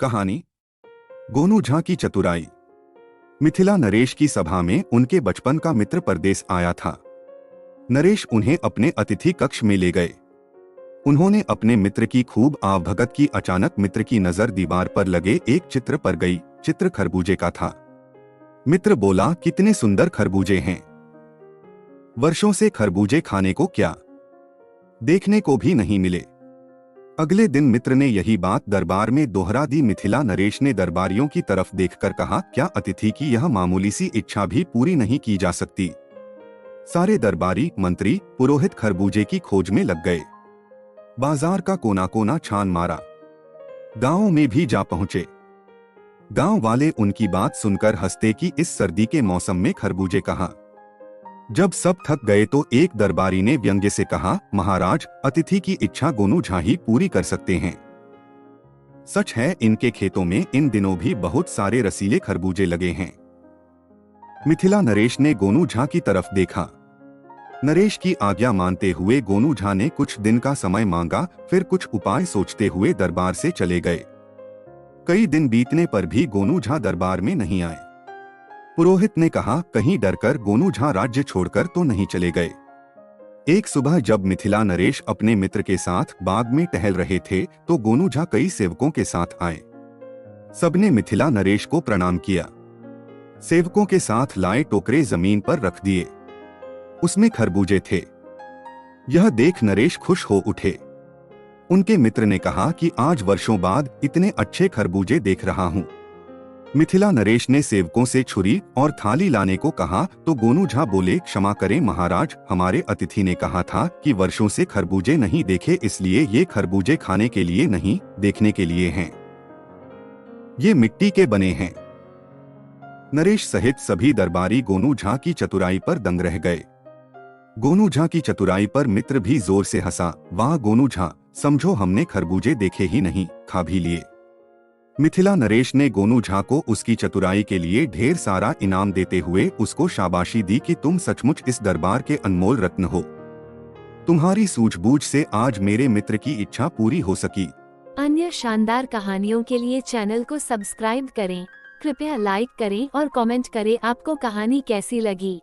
कहानी गोनू झा की चतुराई। मिथिला नरेश की सभा में उनके बचपन का मित्र परदेस आया था। नरेश उन्हें अपने अतिथि कक्ष में ले गए। उन्होंने अपने मित्र की खूब आवभगत की। अचानक मित्र की नजर दीवार पर लगे एक चित्र पर गई। चित्र खरबूजे का था। मित्र बोला, कितने सुंदर खरबूजे हैं। वर्षों से खरबूजे खाने को क्या देखने को भी नहीं मिले। अगले दिन मित्र ने यही बात दरबार में दोहरा दी। मिथिला नरेश ने दरबारियों की तरफ देखकर कहा, क्या अतिथि की यह मामूली सी इच्छा भी पूरी नहीं की जा सकती। सारे दरबारी, मंत्री, पुरोहित खरबूजे की खोज में लग गए। बाजार का कोना कोना छान मारा। गांवों में भी जा पहुंचे। गांव वाले उनकी बात सुनकर हंसते कि इस सर्दी के मौसम में खरबूजे कहां। जब सब थक गए तो एक दरबारी ने व्यंग्य से कहा, महाराज, अतिथि की इच्छा गोनू झा ही पूरी कर सकते हैं। सच है, इनके खेतों में इन दिनों भी बहुत सारे रसीले खरबूजे लगे हैं। मिथिला नरेश ने गोनू झा की तरफ देखा। नरेश की आज्ञा मानते हुए गोनू झा ने कुछ दिन का समय मांगा। फिर कुछ उपाय सोचते हुए दरबार से चले गए। कई दिन बीतने पर भी गोनू झा दरबार में नहीं आए। पुरोहित ने कहा, कहीं डरकर गोनू झा राज्य छोड़कर तो नहीं चले गए। एक सुबह जब मिथिला नरेश अपने मित्र के साथ बाग में टहल रहे थे तो गोनू झा कई सेवकों के साथ आए। सबने मिथिला नरेश को प्रणाम किया। सेवकों के साथ लाए टोकरे जमीन पर रख दिए। उसमें खरबूजे थे। यह देख नरेश खुश हो उठे। उनके मित्र ने कहा कि आज वर्षों बाद इतने अच्छे खरबूजे देख रहा हूं। मिथिला नरेश ने सेवकों से छुरी और थाली लाने को कहा तो गोनू झा बोले, क्षमा करें महाराज, हमारे अतिथि ने कहा था कि वर्षों से खरबूजे नहीं देखे, इसलिए ये खरबूजे खाने के लिए नहीं, देखने के लिए हैं। ये मिट्टी के बने हैं। नरेश सहित सभी दरबारी गोनू झा की चतुराई पर दंग रह गए। गोनू झा की चतुराई पर मित्र भी जोर से हंसा। वाह गोनू झा, समझो हमने खरबूजे देखे ही नहीं, खा भी लिए। मिथिला नरेश ने गोनू झा को उसकी चतुराई के लिए ढेर सारा इनाम देते हुए उसको शाबाशी दी कि तुम सचमुच इस दरबार के अनमोल रत्न हो। तुम्हारी सूझबूझ से आज मेरे मित्र की इच्छा पूरी हो सकी। अन्य शानदार कहानियों के लिए चैनल को सब्सक्राइब करें। कृपया लाइक करें और कमेंट करें आपको कहानी कैसी लगी।